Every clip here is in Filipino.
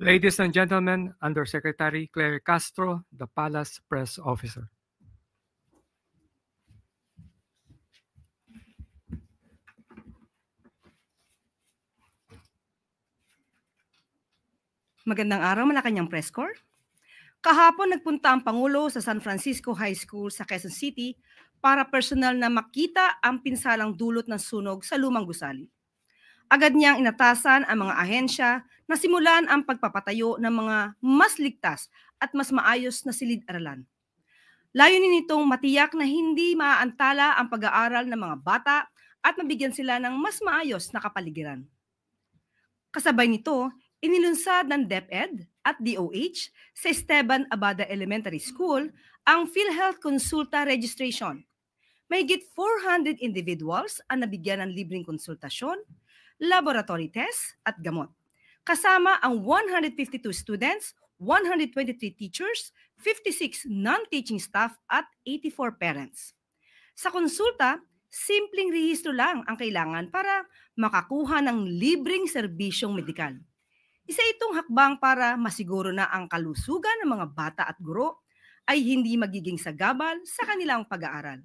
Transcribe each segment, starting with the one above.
Ladies and gentlemen, Undersecretary Claire Castro, the Palace Press Officer. Magandang araw, Malacanang Press Corps. Kahapon nagpunta ang Pangulo sa San Francisco High School sa Quezon City para personal na makita ang pinsalang dulot ng sunog sa lumang gusali. Agad niyang inatasan ang mga ahensya na simulan ang pagpapatayo ng mga mas ligtas at mas maayos na silid-aralan. Layunin nitong matiyak na hindi maaantala ang pag-aaral ng mga bata at mabigyan sila ng mas maayos na kapaligiran. Kasabay nito, inilunsad ng DepEd at DOH sa Esteban Abada Elementary School ang PhilHealth Consulta Registration. Mahigit 400 individuals ang nabigyan ng libreng konsultasyon, laboratory tests at gamot. Kasama ang 152 students, 123 teachers, 56 non-teaching staff at 84 parents. Sa konsulta, simpleng rehistro lang ang kailangan para makakuha ng libreng serbisyong medikal. Isa itong hakbang para masiguro na ang kalusugan ng mga bata at guro ay hindi magiging sagabal sa kanilang pag-aaral.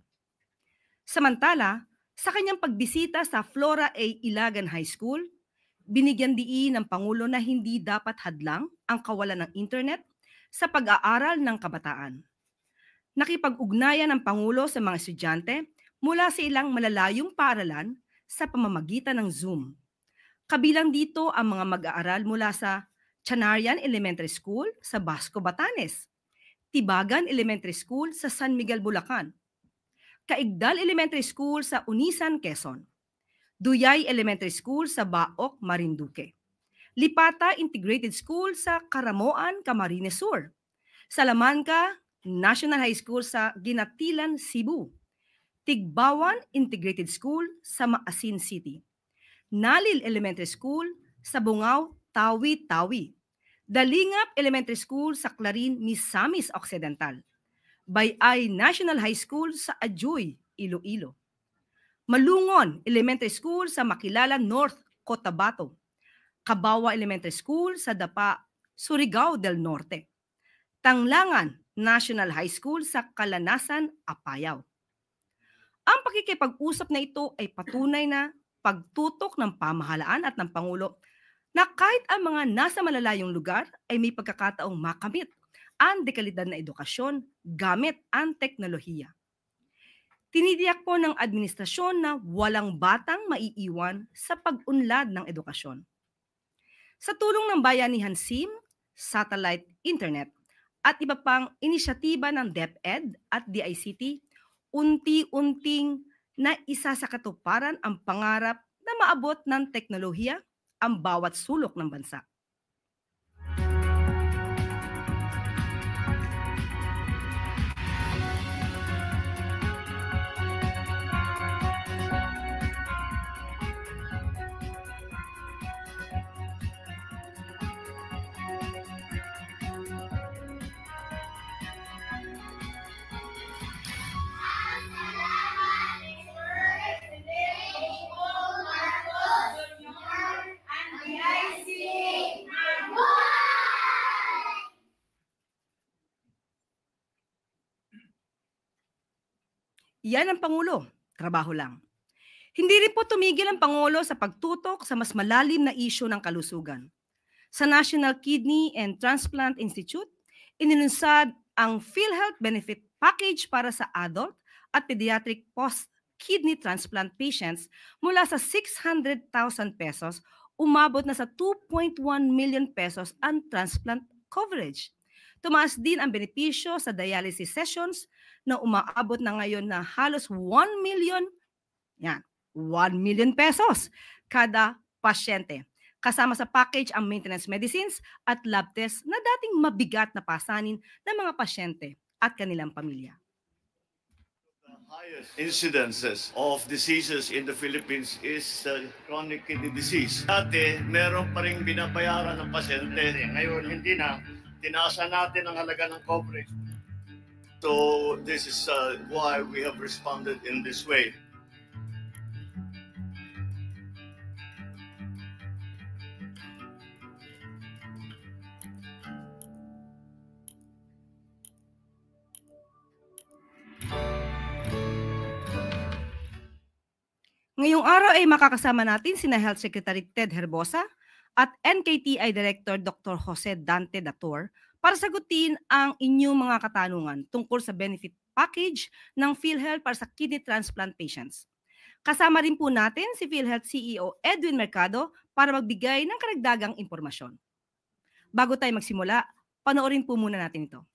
Samantala, sa kanyang pagbisita sa Flora A. Ilagan High School, binigyan diin ng Pangulo na hindi dapat hadlang ang kawalan ng internet sa pag-aaral ng kabataan. Nakipag-ugnayan ng Pangulo sa mga estudyante mula sa ilang malalayong paaralan sa pamamagitan ng Zoom. Kabilang dito ang mga mag-aaral mula sa Chanarian Elementary School sa Basco, Batanes, Tibagan Elementary School sa San Miguel, Bulacan, Kaigdal Elementary School sa Unisan, Quezon, Duyay Elementary School sa Baok, Marinduque, Lipata Integrated School sa Caramoan, Camarines Sur, Salamanca National High School sa Ginatilan, Cebu, Tigbawan Integrated School sa Maasin City, Nalil Elementary School sa Bungao, Tawi-Tawi, Dalingap Elementary School sa Clarin, Misamis Occidental, Bayay National High School sa Ajoy, Iloilo, Malungon Elementary School sa Makilala North, Cotabato, Cabawa Elementary School sa Dapa, Surigao del Norte, Tanglangan National High School sa Kalanasan, Apayao. Ang pakikipag-usap na ito ay patunay na pagtutok ng pamahalaan at ng Pangulo na kahit ang mga nasa malalayong lugar ay may pagkakataong makamit ang dekalidad na edukasyon gamit ang teknolohiya. Tinidiyak po ng administrasyon na walang batang maiiwan sa pag-unlad ng edukasyon. Sa tulong ng Bayanihan SIM, satellite internet, at iba pang inisyatiba ng DepEd at DICT, unti-unting na isa sa katuparan ang pangarap na maabot ng teknolohiya ang bawat sulok ng bansa. Yan ang Pangulo, trabaho lang. Hindi rin po tumigil ang Pangulo sa pagtutok sa mas malalim na isyu ng kalusugan. Sa National Kidney and Transplant Institute, inilunsad ang PhilHealth Benefit Package para sa adult at pediatric post-kidney transplant patients mula sa 600,000 pesos, umabot na sa 2.1 million pesos ang transplant coverage. Tumaas din ang benepisyo sa dialysis sessions na umaabot na ngayon na halos 1 million pesos kada pasyente. Kasama sa package ang maintenance medicines at lab tests na dating mabigat na pasanin ng mga pasyente at kanilang pamilya. The highest incidences of diseases in the Philippines is chronic kidney disease. Dati, meron pa rin binabayaran ng pasyente. Ngayon, hindi na. Tinaasan natin ang halaga ng coverage. So, this is why we have responded in this way. Ngayong araw ay makakasama natin sina Health Secretary Ted Herbosa at NKTI Director Dr. Jose Dante Dator para sagutin ang inyong mga katanungan tungkol sa benefit package ng PhilHealth para sa kidney transplant patients. Kasama rin po natin si PhilHealth CEO Edwin Mercado para magbigay ng karagdagang impormasyon. Bago tayo magsimula, panoorin po muna natin ito.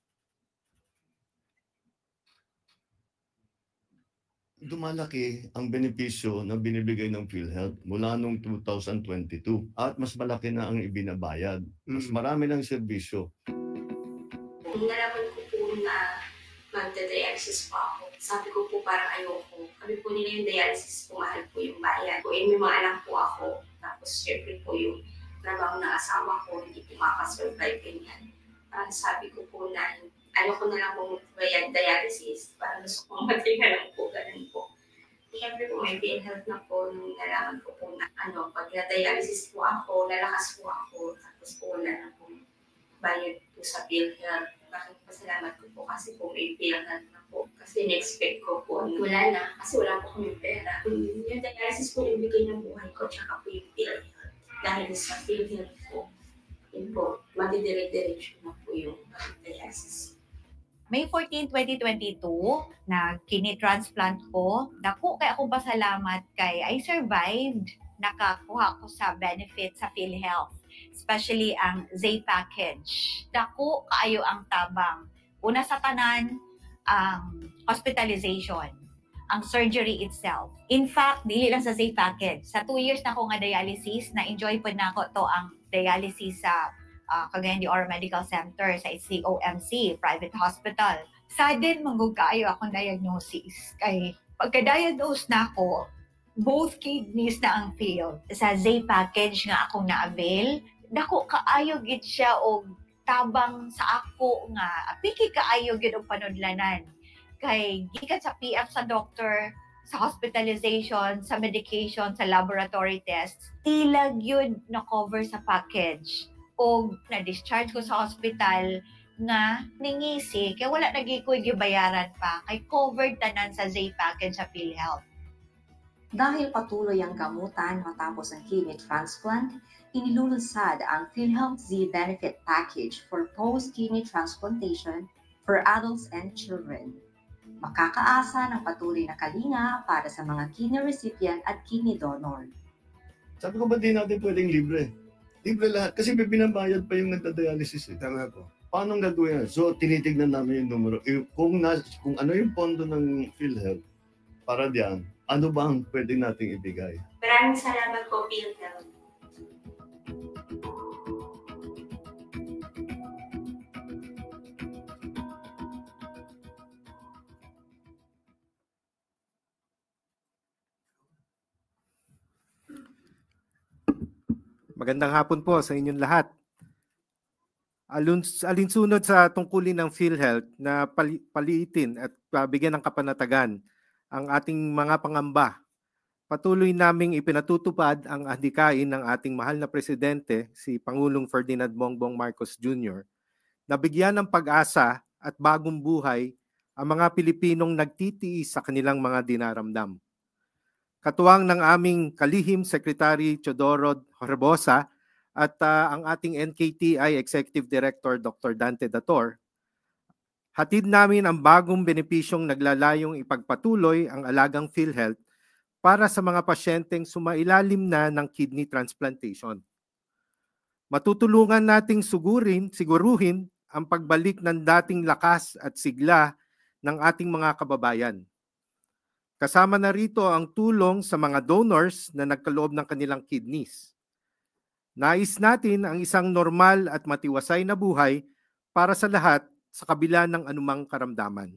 Dumalaki ang benepisyo na binibigay ng PhilHealth mula noong 2022 at mas malaki na ang ibinabayad. Mas marami ng serbisyo. Nung nalaman ko po na magda-dialysis pa ako, sabi ko po parang ayoko. Sabi po nila yung dialysis, mahal po yung bayad. May mga anak po ako, tapos syempre po yung trabaho ng asawa ko, hindi po makasurvive ganyan. Sabi ko po na ko na lang po magbayad dialysis para gusto kong matinga lang po, ganun po. Siyempre po may PhilHealth na po nung nalaman ko po na pag na-dialysis po ako, lalakas po ako, tapos po wala na po bayad po sa PhilHealth. Bakit pasalamat ko po kasi po may PhilHealth na po. Kasi in-expect ko po, wala na, kasi wala po kami pera. Yung dialysis po yung bigay ng buhay ko, tsaka po yung PhilHealth. Dahil sa PhilHealth po, yun po, madidire-diretso na po yung dialysis. May 14, 2022, na kidney transplant ko. Dako kay akong pasalamat kay I survived. Nakakuha ko sa benefit sa PhilHealth, especially ang Z package. Dako kaayo ang tabang. Una sa tanan, ang hospitalization, ang surgery itself. In fact, dili lang sa Z package. Sa 2 years na ako nga dialysis, na-enjoy po na ako to ang dialysis sa Cagayan de Oro Medical Center sa COMC, private hospital. Sudden, manggugkaayo akong diagnosis. Kay pagka-diagnose na ako, both kidneys na ang failed. Sa Z package nga akong na-avail, dako kaayo gid siya og tabang sa ako nga piki kaayo gid og panudlanan. Kay gikan sa PF sa doctor, sa hospitalization, sa medication, sa laboratory tests, tilag yun na-cover sa package. O na-discharge ko sa hospital nga ningisi, kaya wala nagikoy gibayaran pa, kay covered tanan sa Z package sa PhilHealth. Dahil patuloy ang gamutan matapos ang kidney transplant, inilulunsad ang PhilHealth Z Benefit Package for post-kidney transplantation for adults and children. Makakaasa ng patuloy na kalinga para sa mga kidney recipient at kidney donor. Sabi ko ba di natin pwedeng libre? Libre lahat. Kasi may binabayad pa yung nagda-dialysis. Tama po. Paano gagawin yan? So, tinitignan namin yung numero. Kung ano yung pondo ng PhilHealth para diyan, ano ba ang pwede nating ibigay? Maraming salamat po, PhilHealth. Magandang hapon po sa inyong lahat. Alinsunod sa tungkulin ng PhilHealth na paliitin at bigyan ng kapanatagan ang ating mga pangamba, patuloy naming ipinatutupad ang adhikain ng ating mahal na presidente, si Pangulong Ferdinand Bongbong Marcos Jr., na bigyan ng pag-asa at bagong buhay ang mga Pilipinong nagtitiis sa kanilang mga dinaramdam. Katuwang ng aming kalihim Secretary Teodoro Herbosa at ang ating NKTI Executive Director Dr. Dante Dator, hatid namin ang bagong benepisyong naglalayong ipagpatuloy ang alagang PhilHealth para sa mga pasyenteng sumailalim na ng kidney transplantation. Matutulungan nating siguruhin ang pagbalik ng dating lakas at sigla ng ating mga kababayan. Kasama na rito ang tulong sa mga donors na nagkaloob ng kanilang kidneys. Nais natin ang isang normal at matiwasay na buhay para sa lahat sa kabila ng anumang karamdaman.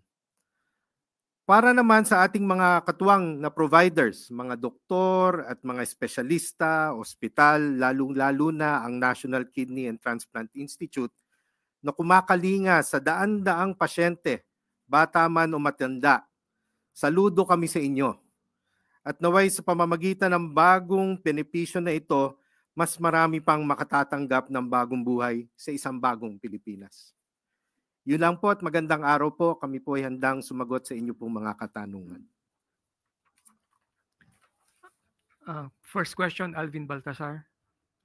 Para naman sa ating mga katuwang na providers, mga doktor at mga espesyalista, ospital, lalong-lalo na ang National Kidney and Transplant Institute na kumakalinga sa daan-daang pasyente, bata man o matanda, saludo kami sa inyo. At naway sa pamamagitan ng bagong benepisyo na ito, mas marami pang makatatanggap ng bagong buhay sa isang bagong Pilipinas. Yun lang po at magandang araw po. Kami po ay handang sumagot sa inyo pong mga katanungan. First question, Alvin Baltasar,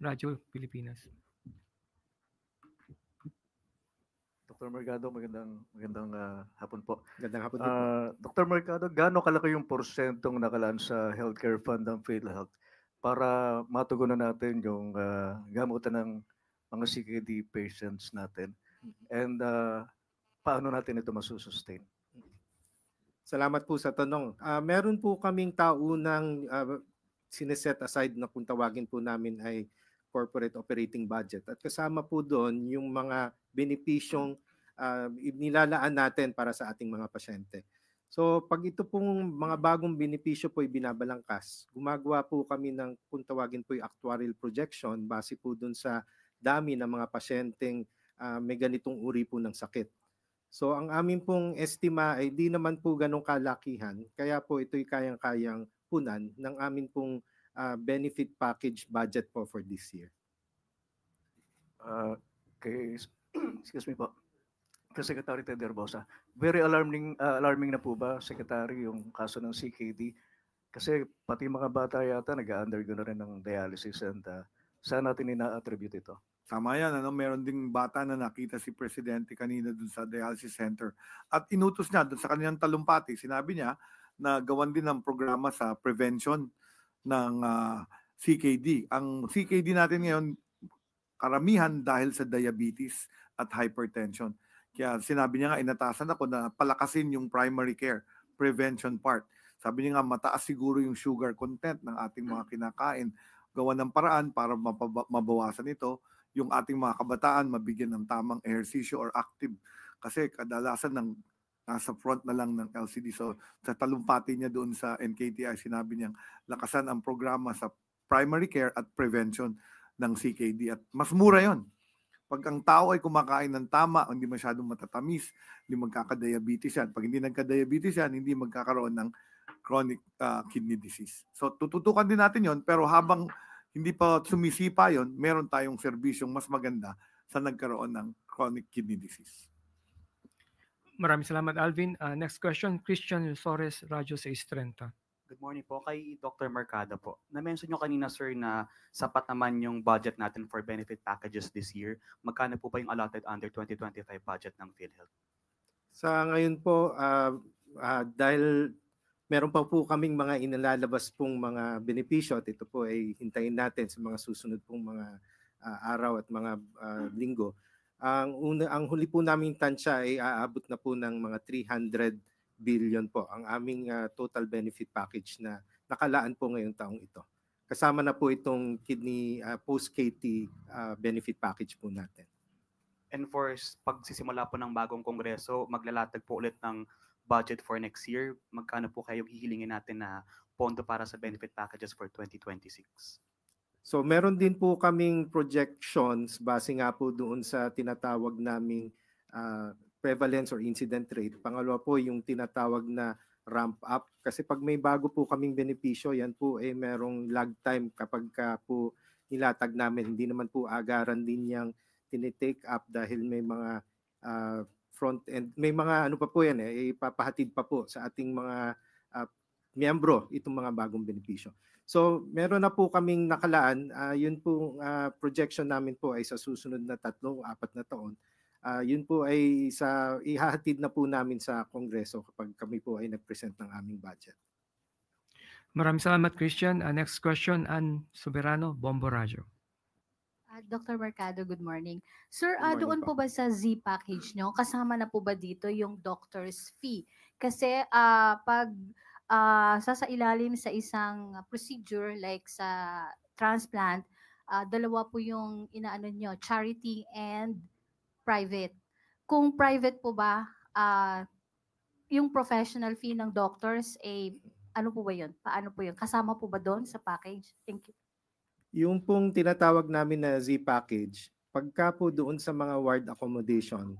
Radyo Pilipinas. Dr. Mercado, magandang hapon po. Gandang hapon din po. Dr. Mercado, gaano kalaki yung porsyentong nakalaan sa healthcare fund ng PhilHealth para matugunan natin yung gamutan ng mga CKD patients natin? And paano natin ito masusustain? Salamat po sa tanong. Meron po kaming taunang sineset aside na kung tawagin po namin ay corporate operating budget. At kasama po doon yung mga benepisyong nilalaan natin para sa ating mga pasyente. So pag ito pong mga bagong benepisyo po ay binabalangkas, gumagawa po kami ng kung tawagin po yung actuarial projection base po doon sa dami ng mga pasyenteng may ganitong uri po ng sakit. So ang amin pong estima ay di naman po ganong kalakihan, kaya po ito'y kayang-kayang punan ng amin pong benefit package budget po for this year. Excuse me po. Secretary Ted Herbosa, very alarming na po ba, Secretary, yung kaso ng CKD? Kasi pati mga bata yata nag-undergo na rin ng dialysis and saan natin ina-attribute ito? Tama yan, meron ding bata na nakita si Presidente kanina dun sa dialysis center. At inutos niya dun sa kanilang talumpati, sinabi niya na gawan din ng programa sa prevention ng CKD. Ang CKD natin ngayon, karamihan dahil sa diabetes at hypertension. Kaya sinabi niya nga, inatasan ako na palakasin yung primary care, prevention part. Sabi niya nga, mataas siguro yung sugar content ng ating mga kinakain. Gawa ng paraan para mabawasan ito, yung ating mga kabataan mabigyan ng tamang ehersisyo or active. Kasi kadalasan nasa front na lang ng LCD. So sa talumpati niya doon sa NKTI, sinabi niyang lakasan ang programa sa primary care at prevention ng CKD. At mas mura yon. Pag ang tao ay kumakain ng tama, hindi masyadong matatamis, hindi magkakadiabetes yan. Pag hindi nagka-diabetes yan, hindi magkakaroon ng chronic kidney disease. So tututukan din natin yon, pero habang hindi pa sumisipa yon, meron tayong serbisyong mas maganda sa nagkaroon ng chronic kidney disease. Maraming salamat, Alvin. Next question, Christian Rosores, Radyo 630. Good morning po kay Dr. Mercado po. Na-mention nyo kanina, sir, na sapat naman yung budget natin for benefit packages this year. Magkano po ba yung allotted under 2025 budget ng PhilHealth? Sa ngayon po, dahil meron pa po kaming mga inalalabas pong mga benepisyo at ito po ay hintayin natin sa mga susunod pong mga araw at mga linggo. Ang huli po naming tansya ay aabot na po ng mga 300 billion po ang aming total benefit package na nakalaan po ngayong taong ito. Kasama na po itong kidney post-KT benefit package po natin. And for pagsisimula po ng bagong kongreso, maglalatag po ulit ng budget for next year. Magkano po kayo hihilingin natin na pondo para sa benefit packages for 2026? So meron din po kaming projections base nga po doon sa tinatawag naming prevalence or incident rate. Pangalawa po yung tinatawag na ramp up. Kasi pag may bago po kaming benepisyo, yan po ay merong lag time kapag po nilatag namin. Hindi naman po agaran din yung tinitake up dahil may mga front end, may mga ano pa po yan ipapahatid pa po sa ating mga miyembro itong mga bagong benepisyo. So meron na po kaming nakalaan. Yun po projection namin po ay sa susunod na 3-4 na taon. Yun po ay ihahatid na po namin sa Kongreso kapag kami po ay nag-present ng aming budget. Maraming salamat, Christian. Next question, Ann Soberano, Bombo Radyo. Dr. Mercado, good morning. Sir, Good morning doon po. po ba sa Z package nyo, kasama na po ba dito yung doctor's fee? Kasi pag sasailalim sa isang procedure like sa transplant, dalawa po yung inaano nyo, charity and private. Kung private po ba, yung professional fee ng doctors, ano po ba yun? Paano po yun? Kasama po ba doon sa package? Thank you. Yung pong tinatawag namin na Z package, pagka po doon sa mga ward accommodation,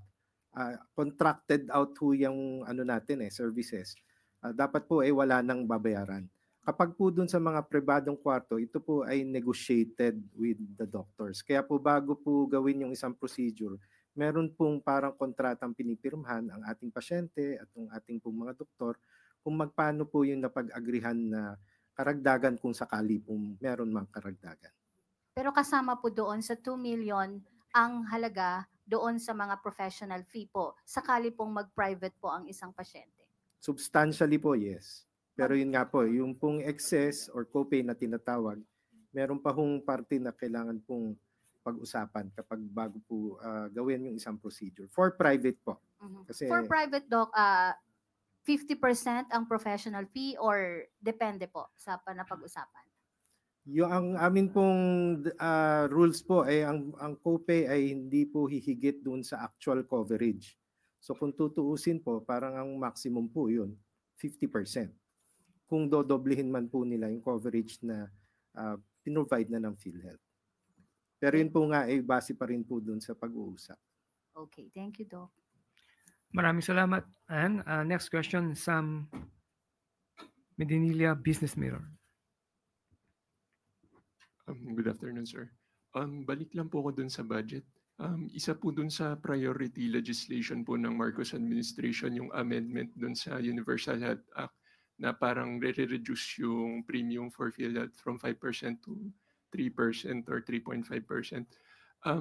contracted out po yung ano natin services. Dapat po ay wala nang babayaran. Kapag po doon sa mga pribadong kwarto, ito po ay negotiated with the doctors. Kaya po bago po gawin yung isang procedure, meron pong parang kontratang pinipirmahan ang ating pasyente at ang ating pong mga doktor kung magpaano po yung napag-agrihan na karagdagan kung sakali pong meron mang karagdagan. Pero kasama po doon sa 2 million ang halaga doon sa mga professional fee po, sakali pong mag-private po ang isang pasyente. Substantially po, yes. Pero yun nga po, yung pong excess or copay na tinatawag, meron pa hong parte na kailangan pong pag-usapan kapag bago po gawin yung isang procedure. For private po. Kasi, For private, Doc, 50% ang professional fee or depende po sa napag-usapan? yung ang amin pong rules po ay ang copay ay hindi po hihigit doon sa actual coverage. So kung tutuusin po, parang ang maximum po yun, 50%. Kung dodoblehin man po nila yung coverage na pinrovide na ng PhilHealth. Pero yun po nga ay base pa rin po doon sa pag-uusap. Okay, thank you, Doc. Maraming salamat. And next question, Sam Medinilla, Business Mirror. Good afternoon, sir. Balik lang po ako dun sa budget. Isa po dun sa priority legislation po ng Marcos administration yung amendment dun sa Universal Health Act na parang re-reduce yung premium for PhilHealth from 5% to 3% or 3.5%.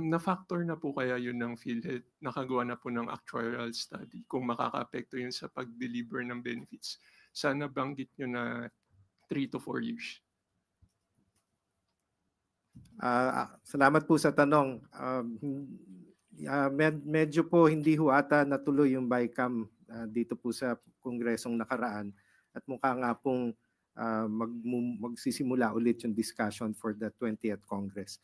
Na-factor na po kaya yun ng PhilHealth, nakagawa na po ng actuarial study kung makaka-apekto yun sa pag-deliver ng benefits. Sana banggit nyo na 3 to 4 years. Salamat po sa tanong. Medyo po hindi ho ata natuloy yung BICAM dito po sa kongresong nakaraan at mukha nga pong magsisimula ulit yung discussion for the 20th Congress.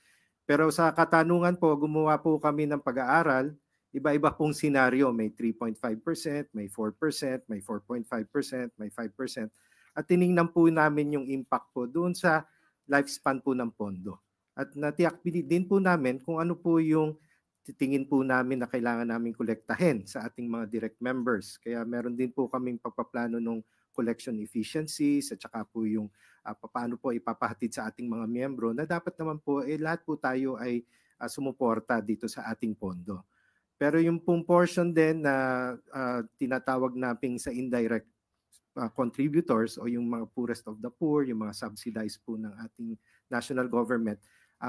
Pero sa katanungan po, gumawa po kami ng pag-aaral, iba-iba pong senaryo, may 3.5%, may 4%, may 4.5%, may 5%. At tiningnan po namin yung impact po doon sa lifespan po ng pondo. At natiyak din po namin kung ano po yung titingin po namin na kailangan namin kolektahin sa ating mga direct members. Kaya meron din po kaming pagpaplano ng collection efficiencies at saka po yung paano po ipapahatid sa ating mga miyembro na dapat naman po lahat po tayo ay sumuporta dito sa ating pondo. Pero yung pong portion din na tinatawag nating sa indirect contributors o yung mga poorest of the poor, yung mga subsidized po ng ating national government,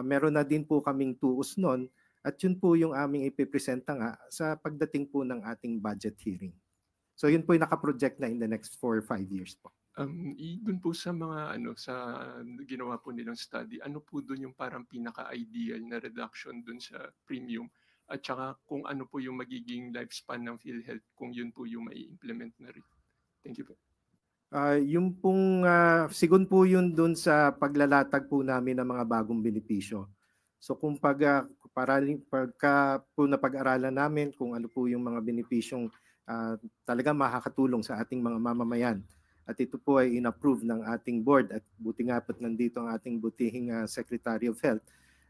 meron na din po kaming tuos nun at yun po yung aming ipipresenta nga sa pagdating po ng ating budget hearing. So yun po yung nakaproject na in the next 4 or 5 years po. Doon po sa mga sa ginawa po nilang study, ano po doon yung parang pinaka-ideal na reduction doon sa premium at saka kung ano po yung magiging lifespan ng PhilHealth kung yun po yung mai-implement na rin. Thank you po. Yung pong sigun po yun doon sa paglalatag po namin ng mga bagong benepisyo. So kung pagka po napag-aralan namin kung ano po yung mga benepisyong talaga makakatulong sa ating mga mamamayan at ito po ay in-approve ng ating board at buti nga po't nandito ang ating butihing Secretary of Health,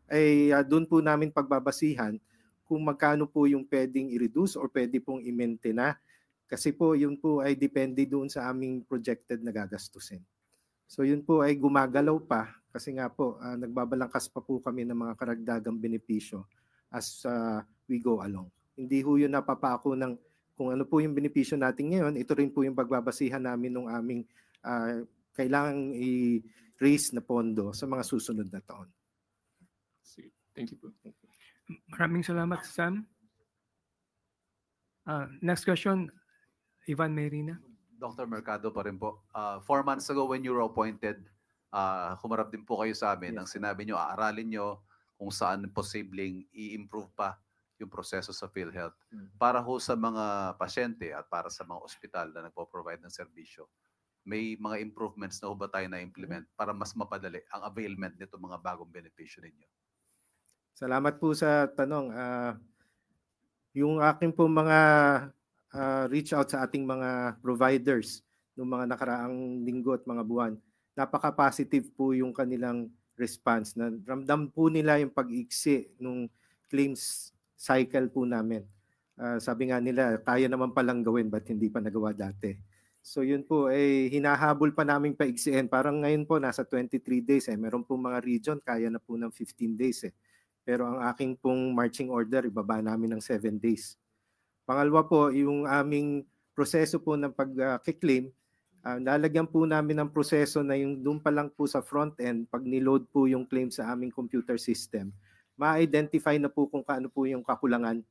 ay doon po namin pagbabasihan kung magkano po yung pwedeng i-reduce or pwede pong i-maintain na. Kasi po yun po ay depende doon sa aming projected na gagastusin. So yun po ay gumagalaw pa kasi nga po nagbabalangkas pa po kami ng mga karagdagang benepisyo as we go along. Hindi ho yun napapako ng kung ano po yung benepisyo natin ngayon, ito rin po yung pagbabasihan namin ng aming kailangang i-raise na pondo sa mga susunod na taon. Thank you po. Maraming salamat, Sam. Next question, Ivan Mayrina. Dr. Mercado pa rin po. 4 months ago when you were appointed, humarap din po kayo sa amin. Ang sinabi nyo, aaralin nyo kung saan posibleng i-improve pa yung proseso sa PhilHealth para ho sa mga pasyente at para sa mga ospital na nagpo-provide ng serbisyo. May mga improvements na ho ba tayo na-implement para mas mapadali ang availment nito mga bagong benepisyo ninyo? Salamat po sa tanong. Yung aking po mga reach out sa ating mga providers noong mga nakaraang linggo at mga buwan, napaka-positive po yung kanilang response. Na ramdam po nila yung pag-iksi nung claims cycle po namin. Sabi nga nila, kaya naman palang gawin, ba't hindi pa nagawa dati? So yun po, hinahabol pa namin paiksiin. Parang ngayon po, nasa 23 days. Meron po mga region, kaya na po ng 15 days. Pero ang aking pong marching order, ibaba namin ng 7 days. Pangalawa po, yung aming proseso po ng pag-claim, Lalagyan po namin ng proseso na yung doon pa lang po sa front end, pag niload po yung claim sa aming computer system, ma-identify na po kung kaano po yung kakulangan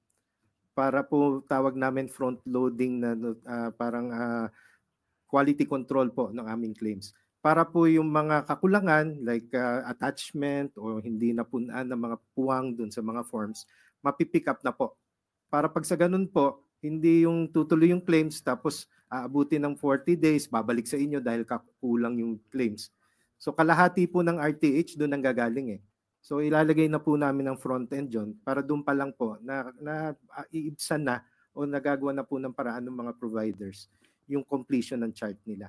para po tawag namin front loading na parang quality control po ng aming claims. Para po yung mga kakulangan like attachment o hindi napunaan ng mga puwang doon sa mga forms, mapipick up na po. Para pag sa ganun po, hindi yung tutuloy yung claims tapos aabutin ng 40 days, babalik sa inyo dahil kakulang yung claims. So kalahati po ng RTH doon ang gagaling eh. So ilalagay na po namin ng front end yun para doon pa lang po na iibsan na o nagagawa na po ng paraan ng mga providers yung completion ng chart nila.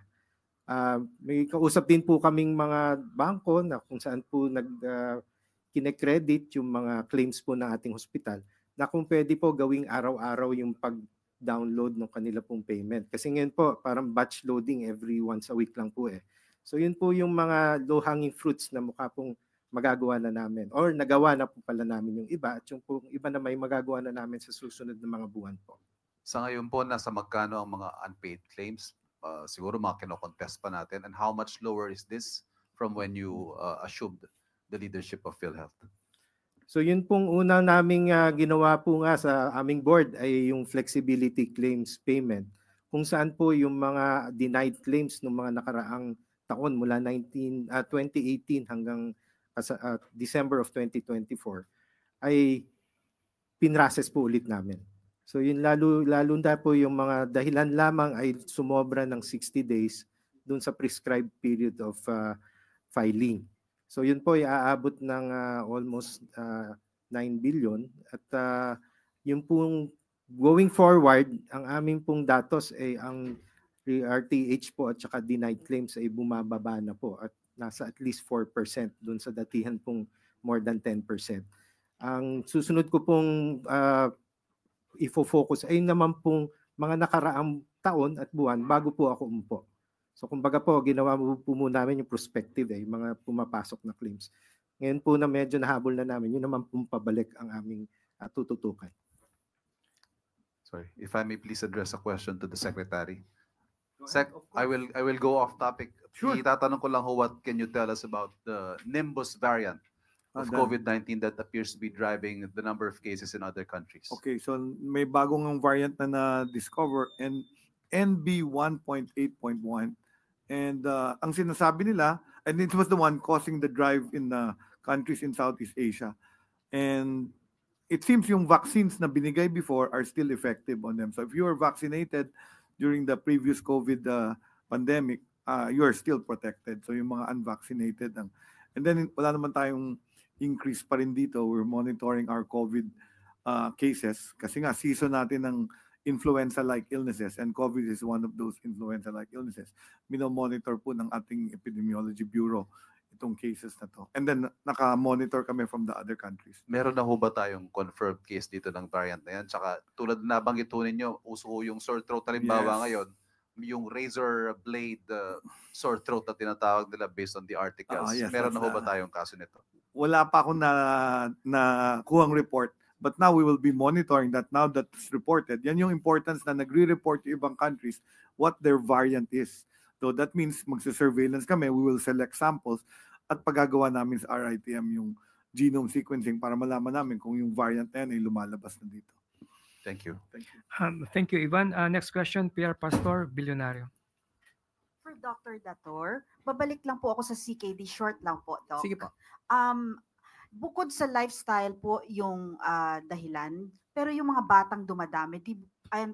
May kausap din po kaming mga bangko na kung saan po kine-credit yung mga claims po ng ating hospital na kung pwede po gawing araw-araw yung pag-download ng kanila pong payment. Kasi ngayon po parang batch loading every once a week lang po eh. So yun po yung mga low-hanging fruits na mukha pong magagawa na namin or nagawa na po pala namin yung iba at yung po, iba na may magagawa na namin sa susunod na mga buwan po. Sa ngayon po, nasa magkano ang mga unpaid claims? Siguro mga kino-contest pa natin. And how much lower is this from when you assumed the leadership of PhilHealth? So yun pong una naming ginawa po nga sa aming board ay yung flexibility claims payment. Kung saan po yung mga denied claims ng mga nakaraang taon mula 2018 hanggang December of 2024 ay pinrases po ulit namin. So yun lalo na po yung mga dahilan lamang ay sumobra ng 60 days dun sa prescribed period of filing. So yun po ay aabot ng almost 9 billion at yung pong going forward ang aming pong datos ay ang RTH po at saka denied claims ay bumababa na po at nasa at least 4% dun sa datihan pong more than 10%. Ang susunod ko pong ifo-focus ay naman pong mga nakaraang taon at buwan bago po ako umupo. So kumbaga po, ginawa po muna namin yung prospective yung mga pumapasok na claims. Ngayon po na medyo nahabol na namin, yun naman pong pabalik ang aming tututukan. Sorry, if I may please address a question to the Secretary. I will go off topic. Sure. Itatanong ko lang ho, what can you tell us about the Nimbus variant of COVID-19 that appears to be driving the number of cases in other countries? Okay, so may bagong variant na na-discover and NB 1.8.1 and ang sinasabi nila, and it was the one causing the drive in the countries in Southeast Asia. And it seems yung vaccines na binigay before are still effective on them. So if you were vaccinated during the previous COVID pandemic, you are still protected. So yung mga unvaccinated. And then wala naman tayong increase pa rin dito. We're monitoring our COVID cases kasi nga season natin ng influenza-like illnesses and COVID is one of those influenza-like illnesses. Minomonitor po ng ating Epidemiology Bureau itong cases na to. And then naka-monitor kami from the other countries. Meron na ho ba tayong confirmed case dito ng variant na yan? Tsaka tulad na nabanggit ho ninyo, uso ho yung sore throat halimbawa ngayon, yung razor blade sore throat na tinatawag nila based on the articles. Yes, meron na ho ba tayong kaso nito? Wala pa akong na kuhang report. But now we will be monitoring that now that it's reported. Yan yung importance na nagre-report yung ibang countries what their variant is. So that means magsa-surveillance kami, we will select samples at paggagawa namin sa RITM yung genome sequencing para malaman namin kung yung variant na yan ay lumalabas na dito. Thank you. Thank you. Thank you, Ivan. Next question, Pierre Pastor, Bilyonaryo. For Dr. Dator, babalik lang po ako sa CKD, short lang po, Doc. Sige po. Bukod sa lifestyle po yung dahilan, pero yung mga batang dumadami,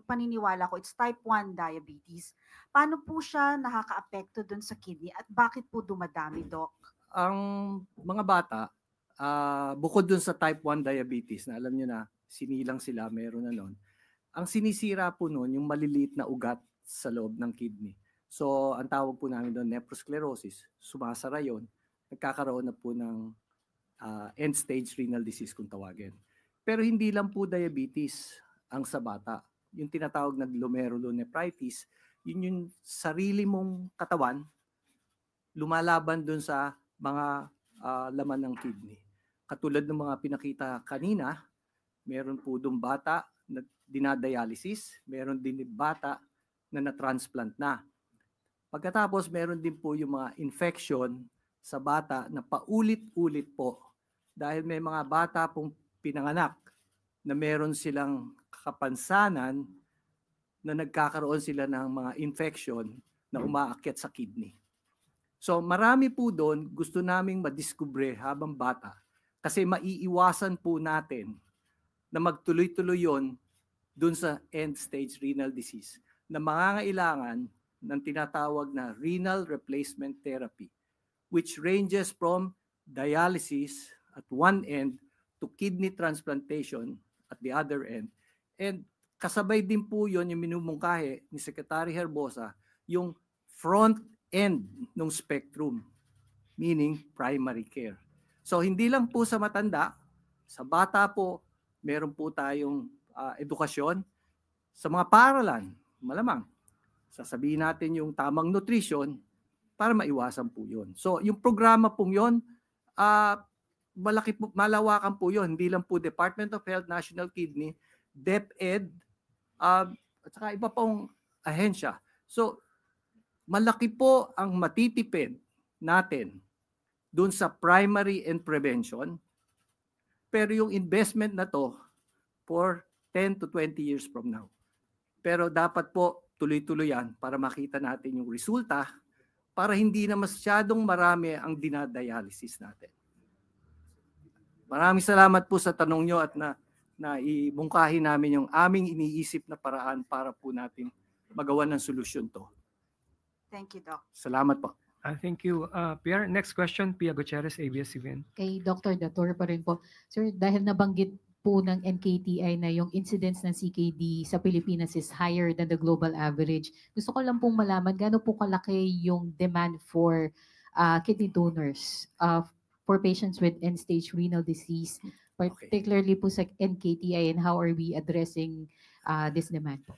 paniniwala ko, it's type 1 diabetes. Paano po siya nakaka-apekto dun sa kidney at bakit po dumadami, Doc? Ang mga bata, bukod dun sa type 1 diabetes, na alam nyo na, sinilang sila, meron na nun. Ang sinisira po nun, yung maliliit na ugat sa loob ng kidney. So, ang tawag po namin doon, nephrosclerosis, sumasara yun, nagkakaroon na po ng end-stage renal disease kung tawagin. Pero hindi lang po diabetes ang sa bata. Yung tinatawag na glomerulonephritis, yun yung sarili mong katawan lumalaban dun sa mga laman ng kidney. Katulad ng mga pinakita kanina, meron po dong bata na dinadialysis, meron din bata na na-transplant na. Pagkatapos, meron din po yung mga infection sa bata na paulit-ulit po. Dahil may mga bata pong pinanganak na meron silang kapansanan na nagkakaroon sila ng mga infection na umaakyat sa kidney. So marami po doon gusto naming madiskubre habang bata kasi maiiwasan po natin na magtuloy-tuloy yon doon sa end-stage renal disease na mangangailangan ng tinatawag na renal replacement therapy which ranges from dialysis at one end to kidney transplantation at the other end. And kasabay din po yon yung minumungkahi ni Secretary Herbosa, yung front end ng spectrum, meaning primary care. So hindi lang po sa matanda, sa bata po, meron po tayong edukasyon. Sa mga paaralan, malamang, sasabihin natin yung tamang nutrition para maiwasan po yun. So yung programa pong yun, malaki po, malawakan po yun. Hindi lang po Department of Health, National Kidney, DepEd, at saka iba pong ahensya. So malaki po ang matitipid natin doon sa primary and prevention. Pero yung investment na to for 10 to 20 years from now. Pero dapat po tuloy-tuloy yan para makita natin yung resulta para hindi na masyadong marami ang dinadialysis natin. Maraming salamat po sa tanong nyo at na ibungkahi namin yung aming iniisip na paraan para po natin magawa ng solusyon to. Thank you, Doc. Salamat po. Thank you, Pierre. Next question, Pia Gutierrez, ABS-CBN. Kay Dr. Dator pa rin po. Sir, dahil nabanggit po ng NKTI na yung incidence ng CKD sa Pilipinas is higher than the global average, gusto ko lang pong malaman gaano po kalaki yung demand for kidney donors for patients with end-stage renal disease, particularly po sa NKTI, and how are we addressing this demand po?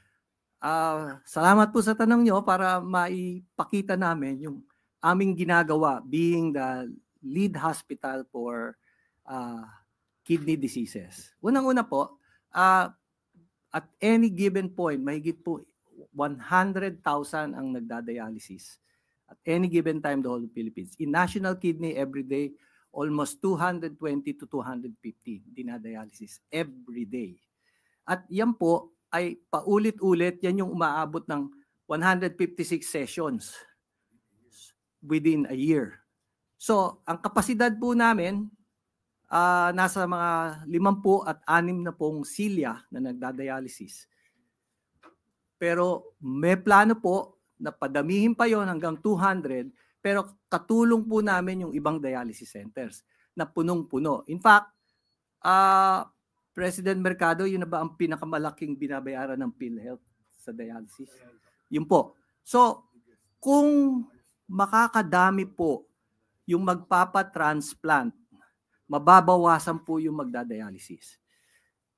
Salamat po sa tanong nyo para maipakita namin yung aming ginagawa being the lead hospital for kidney diseases. Unang-una po, at any given point, mahigit po 100,000 ang nagdadialysis at any given time the whole Philippines. In National Kidney, every day, almost 220 to 250 dinadialysis every day. At yan po ay paulit-ulit, yan yung umaabot ng 156 sessions within a year. So, ang kapasidad po namin, nasa mga 50 at 6 na pong silya na nagdadialysis. Pero may plano po na padamihin pa yon hanggang 200, pero katulong po namin yung ibang dialysis centers na punong-puno. In fact, President Mercado, yun na ba ang pinakamalaking binabayaran ng PhilHealth sa dialysis? Yun po. So, kung makakadami po yung magpapatransplant, mababawasan po yung magdadialysis.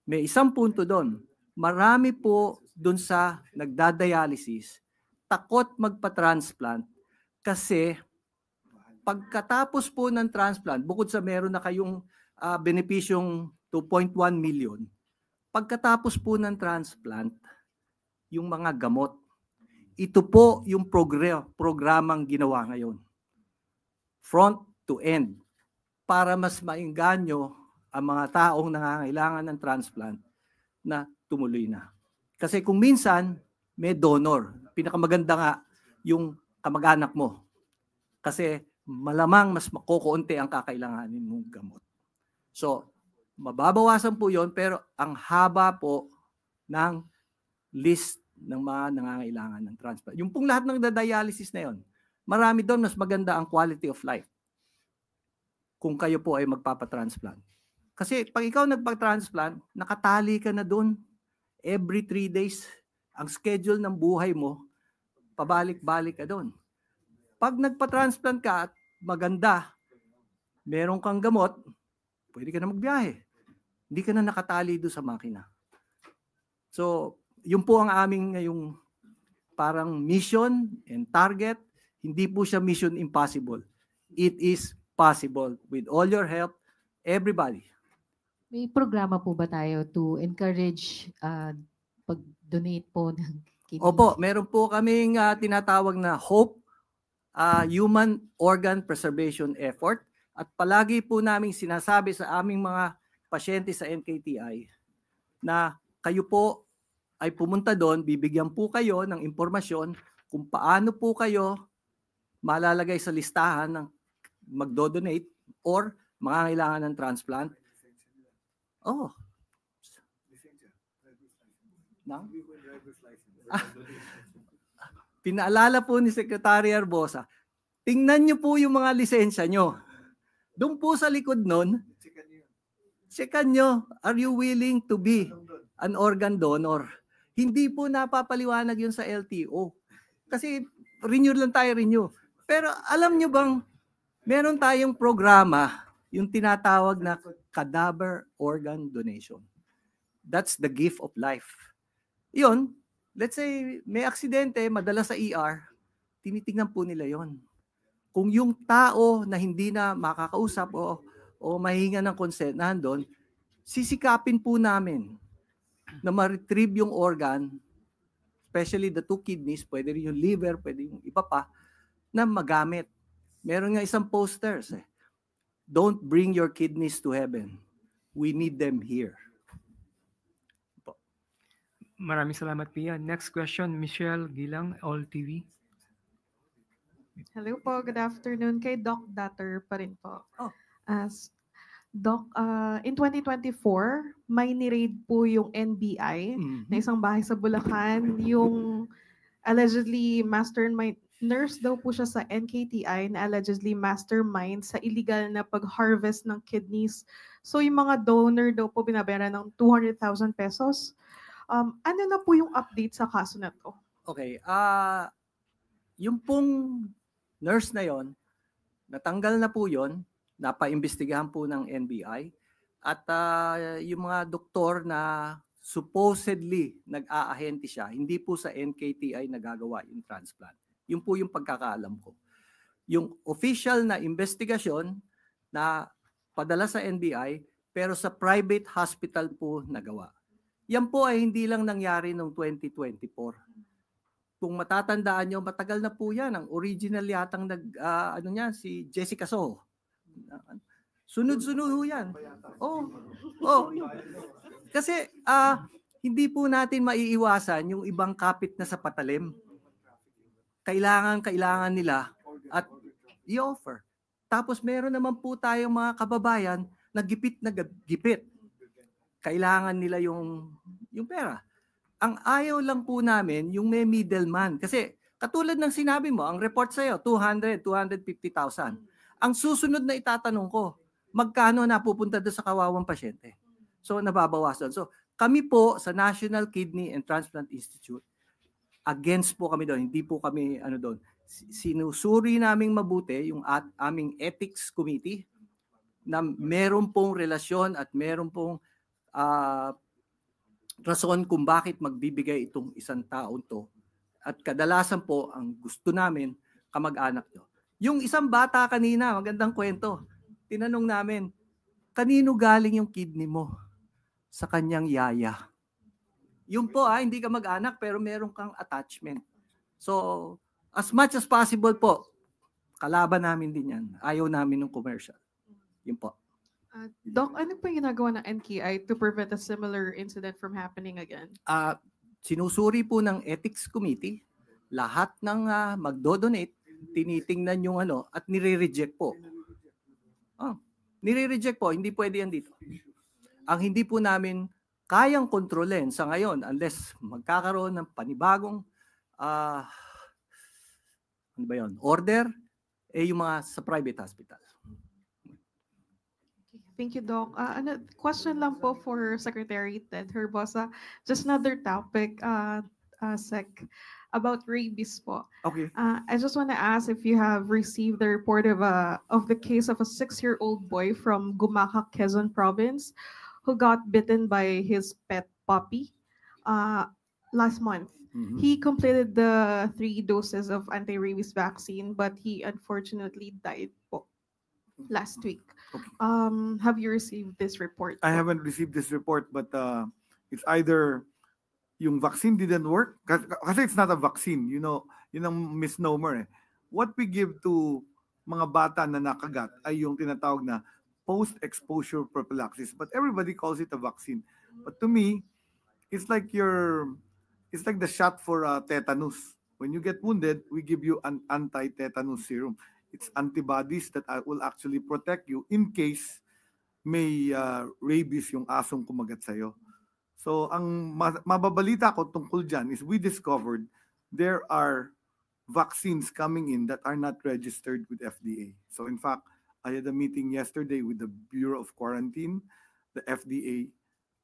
May isang punto doon. Marami po doon sa nagdadialysis, takot magpa-transplant kasi pagkatapos po ng transplant, bukod sa meron na kayong benepisyong 2.1 million, pagkatapos po ng transplant, yung mga gamot, ito po yung programang ginawa ngayon. Front to end. Para mas maingganyo ang mga taong nangangailangan ng transplant na tumuloy na. Kasi kung minsan, may donor. Pinakamaganda nga yung kamag-anak mo. Kasi malamang mas makukunti ang kakailanganin mong gamot. So, mababawasan po yon, pero ang haba po ng list ng mga nangangailangan ng transplant. Yung pong lahat ng dialysis na yon, marami doon mas maganda ang quality of life kung kayo po ay magpapatransplant. Kasi pag ikaw nagpatransplant, nakatali ka na doon every 3 days. Ang schedule ng buhay mo, pabalik-balik ka doon. Pag nagpatransplant ka at maganda, meron kang gamot, pwede ka na magbiyahe. Hindi ka na nakatali doon sa makina. So, yun po ang aming ngayong parang mission and target. Hindi po siya mission impossible. It is possible with all your help, everybody. May programa po ba tayo to encourage pag-donate po ng kidney? Opo, meron po kaming tinatawag na HOPE, human organ preservation effort at palagi po namin sinasabi sa aming mga pasyente sa NKTI na kayo po ay pumunta doon, bibigyan po kayo ng impormasyon kung paano po kayo malalagay sa listahan ng magdo-donate or mangangailangan ng transplant. Oh. No? Pinaalala po ni Secretary Arbosa, tingnan niyo po yung mga lisensya nyo. Doon po sa likod nun, checkan nyo, are you willing to be an organ donor? Hindi po napapaliwanag yun sa LTO. Kasi renew lang tayo, renew. Pero alam nyo bang, meron tayong programa, yung tinatawag na cadaver organ donation. That's the gift of life. Yun, let's say may aksidente, madala sa ER, tinitingnan po nila yon. Kung yung tao na hindi na makakausap o mahinga ng consent na doon, sisikapin po namin na ma-retrieve yung organ, especially the 2 kidneys, pwede rin yung liver, pwede yung iba pa, na magamit. Meron nga isang posters Don't bring your kidneys to heaven. We need them here. Maraming salamat, Pia. Next question, Michelle Gilang, All TV. Hello po, good afternoon. Kay Doc Datter pa rin po. As Doc, in 2024, may ni-raid po yung NBI na isang bahay sa Bulacan. Yung allegedly mastermind, nurse daw po siya sa NKTI na allegedly mastermind sa illegal na pag-harvest ng kidneys. So yung mga donor daw po binabayaran ng 200,000 pesos. Ano na po yung update sa kaso na to? Okay, yung pong nurse na yon, natanggal na po yon, napaimbestigahan po ng NBI at yung mga doktor na supposedly nag-aahente siya, hindi po sa NKTI nagagawa yung transplant. Yun po yung pagkakaalam ko. Yung official na investigasyon na padala sa NBI pero sa private hospital po nagawa. Yan po ay hindi lang nangyari noong 2024. Kung matatandaan nyo, matagal na po yan. Ang original yatang si Jessica Soho. Sunod-sunod yan. Kasi hindi po natin maiiwasan yung ibang kapit na sa patalim. Kailangan nila at i-offer. Tapos meron naman po tayong mga kababayan na gipit. Kailangan nila yung pera. Ang ayaw lang po namin yung may middleman. Kasi katulad ng sinabi mo, ang report sa'yo, 250,000. Ang susunod na itatanong ko, magkano napupunta doon sa kawawang pasyente? So nababawasan. So kami po sa National Kidney and Transplant Institute, against po kami doon. Hindi po kami doon. Sinusuri naming mabuti yung aming ethics committee na meron pong relasyon at meron pong rason kung bakit magbibigay itong isang taon to. At kadalasan po, ang gusto namin, kamag-anak nyo. Yung isang bata kanina, magandang kwento. Tinanong namin, kanino galing yung kidney mo? Sa kanyang yaya. Yung po, hindi ka mag-anak pero meron kang attachment. So, as much as possible po, kalaban namin din yan. Ayaw namin ng commercial. Yun po. Doc, ano po yung ginagawa ng NKI to prevent a similar incident from happening again? Sinusuri po ng ethics committee, lahat ng magdo-donate, tinitingnan yung at nire-reject po. Nire-reject po, hindi pwede yan dito. Ang hindi po namin kayang kontrolin sa ngayon unless magkakaroon ng panibagong order, yung mga sa private hospital. Thank you, Doc. Question lang po for Secretary Ted Herbosa. Just another topic, Sec, about rabies po. Okay. I just want to ask if you have received the report of the case of a 6-year-old boy from Gumaca, Quezon Province, who got bitten by his pet puppy last month. Mm-hmm. He completed the 3 doses of anti-rabies vaccine, but he unfortunately died po last week. Okay. Have you received this report? I haven't received this report, but it's either yung vaccine didn't work, kasi it's not a vaccine, yun ang misnomer. what we give to mga bata na nakagat ay yung tinatawag na post-exposure prophylaxis. But everybody calls it a vaccine. But to me, it's like the shot for tetanus. When you get wounded, we give you an anti-tetanus serum. It's antibodies that will actually protect you in case may rabies yung asong kumagat sa'yo. So ang mababalita ko tungkol dyan is we discovered there are vaccines coming in that are not registered with FDA. So in fact, I had a meeting yesterday with the Bureau of Quarantine, the FDA,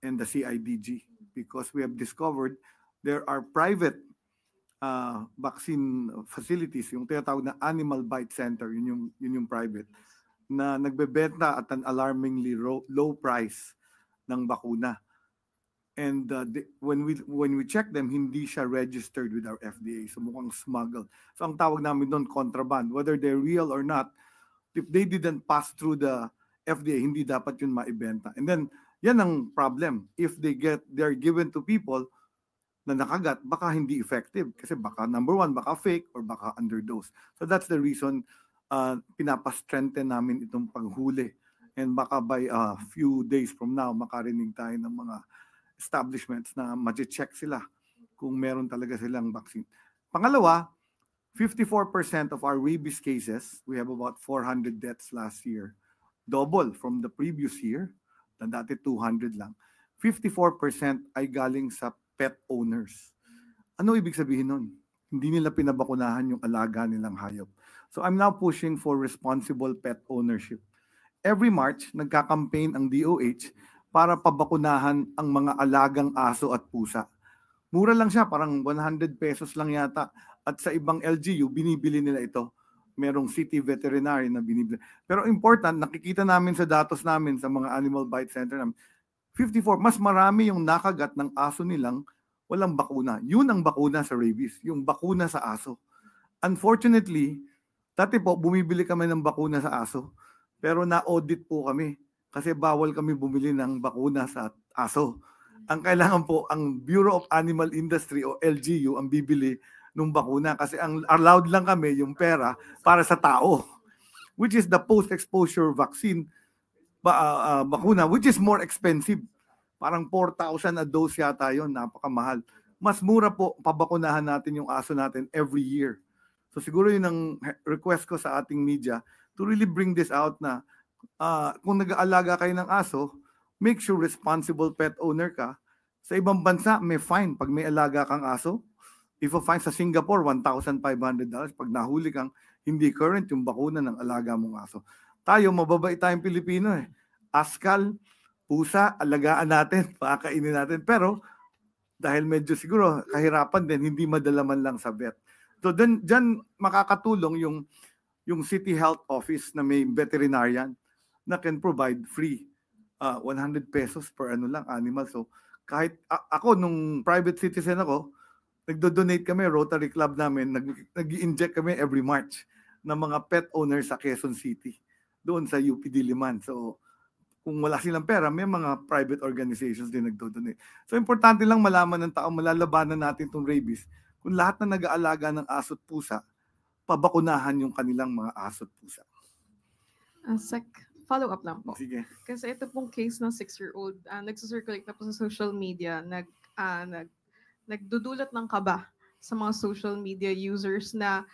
and the CIDG because we have discovered there are private vaccine facilities, yung tinatawag na Animal Bite Center, yun yung private, na nagbebenta at an alarmingly low price ng bakuna. And when we check them, hindi siya registered with our FDA. So mukhang smuggled. So ang tawag namin doon, contraband. Whether they're real or not, if they didn't pass through the FDA, hindi dapat yun maibenta. And then, yan ang problem. If they're given to people na nakagat, baka hindi effective. Kasi baka, number one, baka fake or baka underdose. So that's the reason pinapa-strengthen namin itong paghuli. And baka by a few days from now, makarinig tayo ng mga establishments na ma-check sila kung meron talaga silang vaccine. Pangalawa, 54% of our rabies cases, we have about 400 deaths last year, double from the previous year, na dati 200 lang. 54% ay galing sa pet owners. Ano ibig sabihin nun? Hindi nila pinabakunahan yung alaga nilang hayop. So I'm now pushing for responsible pet ownership. Every March, nagka-campaign ang DOH para pabakunahan ang mga alagang aso at pusa. Mura lang siya, parang 100 pesos lang yata. At sa ibang LGU, binibili nila ito. Merong city veterinary na binibili. Pero important, nakikita namin sa datos namin sa mga animal bite center namin, 54, mas marami yung nakagat ng aso nilang walang bakuna. Yun ang bakuna sa rabies, yung bakuna sa aso. Unfortunately, dati po, bumibili kami ng bakuna sa aso, pero na-audit po kami. Kasi bawal kami bumili ng bakuna sa aso. Ang kailangan po, ang Bureau of Animal Industry o LGU ang bibili ng bakuna kasi ang allowed lang kami yung pera para sa tao, which is the post-exposure vaccine bakuna, which is more expensive. Parang 4,000 a dose yata yun, napakamahal. Mas mura po pabakunahan natin yung aso natin every year. So siguro yun ang request ko sa ating media to really bring this out na kung nag-aalaga kayo ng aso, make sure responsible pet owner ka. Sa ibang bansa, may fine pag may alaga kang aso. If a fine sa Singapore, $1,500 pag nahuli kang hindi current yung bakuna ng alaga mong aso. Tayo, mababait tayong Pilipino eh. Askal, pusa, alagaan natin, pakakainin natin. Pero dahil medyo siguro kahirapan din, hindi madala man lang sa vet. So dyan makakatulong yung City Health Office na may veterinarian na can provide free 100 pesos per animal. So kahit ako nung private citizen ako, nagdo-donate kami, Rotary Club namin, nag-i-inject kami every March ng mga pet owners sa Quezon City, doon sa UP Diliman. So kung wala silang pera, may mga private organizations din nagdo-donate. So importante lang malaman ng tao, malalabanan natin itong rabies. Kung lahat na nag-aalaga ng aso at pusa, pabakunahan yung kanilang mga aso at pusa. Follow-up lang po. Sige. Kasi ito pong case ng 6-year-old, nagsusirculate na po sa social media, nagdudulot ng kaba sa mga social media users na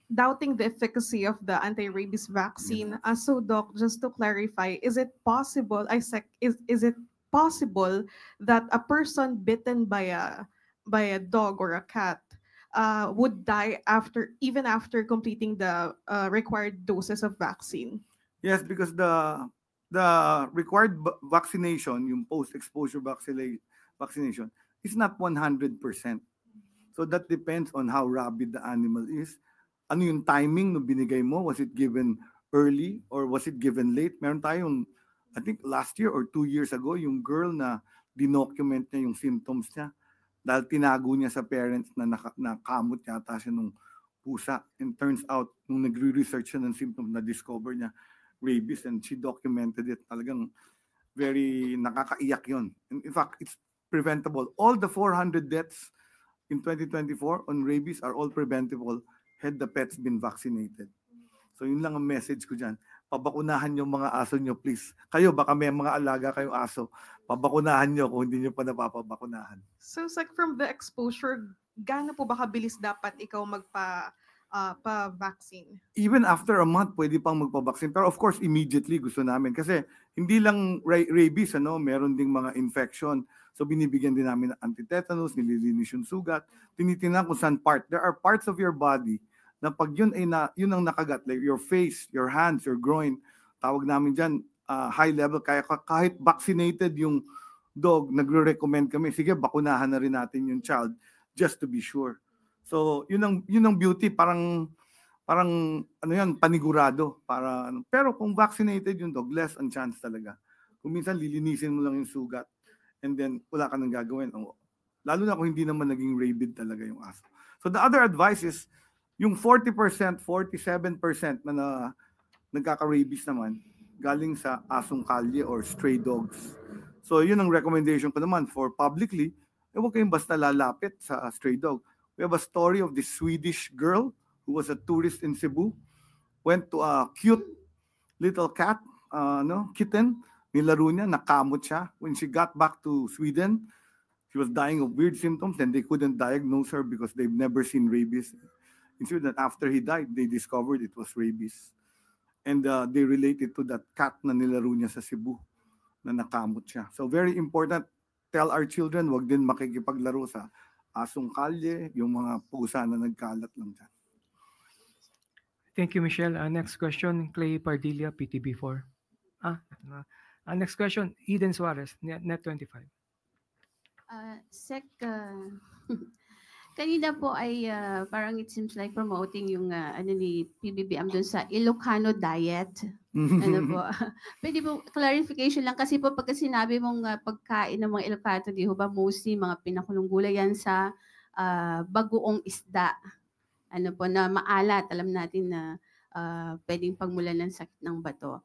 doubting the efficacy of the anti-rabies vaccine. So Doc, just to clarify, is it possible that a person bitten by a dog or a cat would die even after completing the required doses of vaccine? Yes, because the required vaccination, yung post-exposure vaccination, is not 100%. So that depends on how rabid the animal is. Ano yung timing no binigay mo? Was it given early or was it given late? Meron tayong, I think last year or 2 years ago, yung girl na dinocument niya yung symptoms niya dahil tinago niya sa parents na nakamot yata siya nung pusa. And turns out, nung nagre-research siya ng symptoms, na-discover niya rabies and she documented it. Talagang very nakakaiyak yun. In fact, it's preventable. All the 400 deaths in 2024 on rabies are all preventable had the pets been vaccinated. So yun lang ang message ko dyan. Pabakunahan yung mga aso nyo, please. Kayo, baka may mga alaga kayong aso. Pabakunahan nyo kung hindi nyo pa napapabakunahan. So, Sec, from the exposure, gaano po ba kabilis dapat ikaw pa-vaccine? Even after a month, pwede pang magpa-vaccine. Pero of course, immediately gusto namin. Kasi hindi lang rabies, meron ding mga infection. So binibigyan din namin ng anti-tetanus, nililinis yung sugat. Tinitingnan kung saan part. There are parts of your body na pag yun ang nakagat, like your face, your hands, your groin, tawag namin dyan, high level. Kaya kahit vaccinated yung dog, nagre-recommend kami, sige, bakunahan na rin natin yung child just to be sure. So, yun ang beauty, parang panigurado. Pero kung vaccinated yung dog, less ang chance talaga. Kung minsan lilinisin mo lang yung sugat and then wala ka nang gagawin. Lalo na kung hindi naman naging rabid talaga yung aso. So the other advice is, yung 40%, 47% na nagkaka-rabies naman, galing sa asong kalye or stray dogs. So yun ang recommendation ko naman for publicly, huwag kayong basta lalapit sa stray dog. We have a story of this Swedish girl who was a tourist in Cebu, went to a cute little cat, kitten, nilaro niya, nakamot siya. When she got back to Sweden, she was dying of weird symptoms and they couldn't diagnose her because they've never seen rabies. In Sweden, after he died, they discovered it was rabies. And they related to that cat na nilaro niya sa Cebu na nakamot siya. So very important, tell our children, wag din makikipaglaro sa asong kalye, yung mga pusa na nagkalat lang dyan. Thank you, Michelle. Next question, Clay Pardilla, PTB4. Next question, Eden Suarez, Net 25. Sec, kanina po ay parang it seems like promoting yung ni PBBM doon sa Ilocano diet. Po? Pwede po clarification lang kasi po pagka sinabi mong pagkain ng mga Ilocano, di ho ba mostly mga pinakulong gulay yan sa bagoong isda. Na maalat, alam natin na pwedeng pagmulan ng sakit ng bato.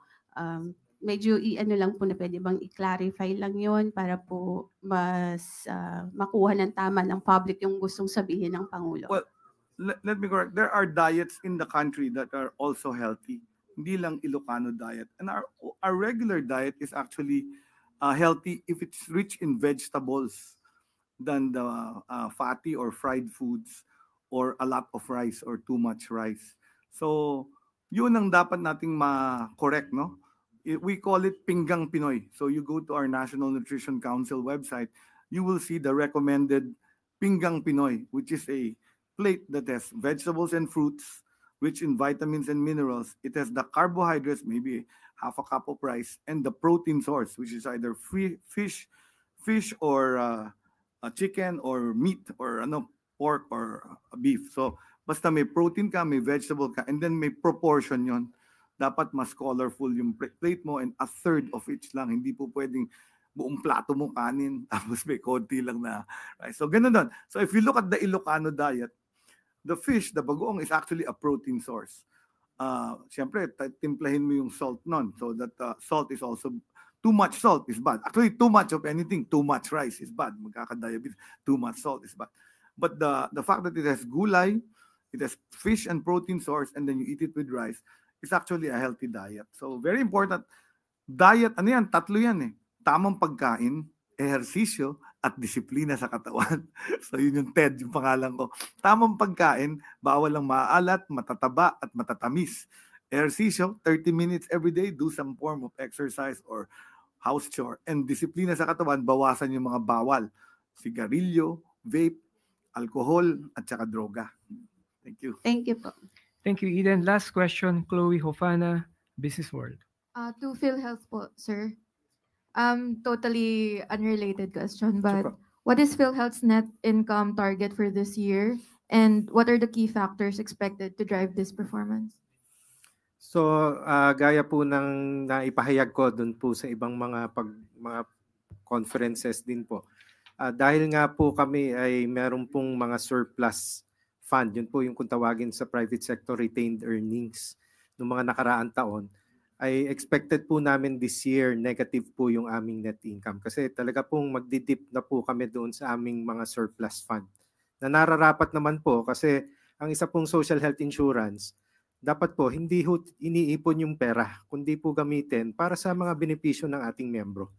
Medyo lang po na pwede bang i-clarify lang yon para po mas makuha ng tama ng public yung gustong sabihin ng Pangulo. Well, let me correct. There are diets in the country that are also healthy. Hindi lang Ilocano diet. And our regular diet is actually healthy if it's rich in vegetables than the fatty or fried foods or a lot of rice or too much rice. So, yun ang dapat nating ma-correct, no? We call it Pinggang Pinoy. So you go to our National Nutrition Council website, you will see the recommended Pinggang Pinoy, which is a plate that has vegetables and fruits, rich in vitamins and minerals. It has the carbohydrates, maybe half a cup of rice, and the protein source, which is either fish or chicken or meat or pork or beef. So basta may protein ka, may vegetable ka, and then may proportion yon. Dapat mas colorful yung plate mo and a third of each lang. Hindi po pwedeng buong plato mo kanin tapos may konti lang na rice. So ganun doon. So if you look at the Ilocano diet, the fish, the bagoong is actually a protein source. Siyempre, timplahin mo yung salt nun. So that salt is also, too much salt is bad. Actually, too much of anything, too much rice is bad. Magkakadiabetes, too much salt is bad. But the fact that it has gulay, it has fish and protein source, and then you eat it with rice, it's actually a healthy diet. So very important. Diet, tatlo yan eh. Tamang pagkain, ehersisyo, at disiplina sa katawan. So yun yung TED, yung pangalan ko. Tamang pagkain, bawal lang maalat, matataba, at matatamis. Ehersisyo, 30 minutes every day, do some form of exercise or house chore. And disiplina sa katawan, bawasan yung mga bawal. Sigarilyo, vape, alcohol, at saka droga. Thank you. Thank you po. Thank you, Eden. Last question, Chloe Hofana, Business World. To PhilHealth po, sir. Totally unrelated question, but what is PhilHealth's net income target for this year? And what are the key factors expected to drive this performance? So, gaya po ng naipahayag ko dun po sa ibang mga conferences din po. Dahil nga po kami ay meron pong mga surplus fund, yun po yung kung tawagin sa private sector retained earnings ng mga nakaraang taon, ay expected po namin this year negative po yung aming net income kasi talaga pong magdidip na po kami doon sa aming mga surplus fund. Na nararapat naman po kasi ang isa pong social health insurance, dapat po hindi ho iniipon yung pera, kundi po gamitin para sa mga benepisyo ng ating membro.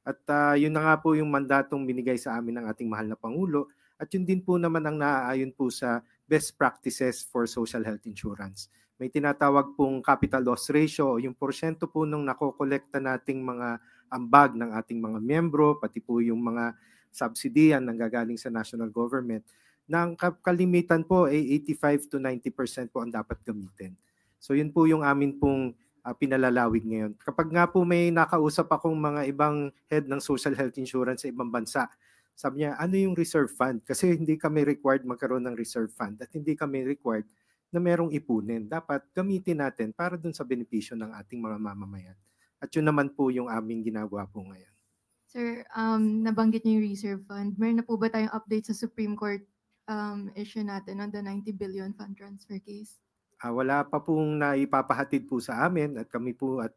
At yun na nga po yung mandatong binigay sa amin ng ating mahal na Pangulo, at yun din po naman ang naaayon po sa best practices for social health insurance. May tinatawag pong capital loss ratio, yung porsyento po nung nakokolekta nating mga ambag ng ating mga membro, pati po yung mga subsidiyan na gagaling sa national government, na ang kalimitan po ay 85 to 90% po ang dapat gamitin. So yun po yung amin pong pinalalawig ngayon. Kapag nga po may nakausap akong mga ibang head ng social health insurance sa ibang bansa, sabi niya, ano yung reserve fund? Kasi hindi kami required magkaroon ng reserve fund at hindi kami required na merong ipunin. Dapat gamitin natin para dun sa benepisyo ng ating mga mamamayan. At yun naman po yung aming ginagawa po ngayon. Sir, nabanggit niyo yung reserve fund. Meron na po ba tayong update sa Supreme Court issue natin on the 90 billion fund transfer case? Wala pa pong naipapahatid po sa amin at kami po at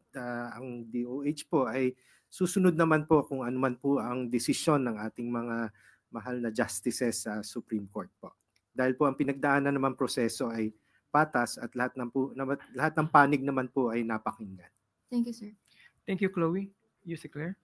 ang DOH po ay susunod naman po kung ano man po ang desisyon ng ating mga mahal na justices sa Supreme Court po. Dahil po ang pinagdaanan naman proseso ay patas at lahat ng panig naman po ay napakinggan. Thank you, sir. Thank you, Chloe. You, Claire.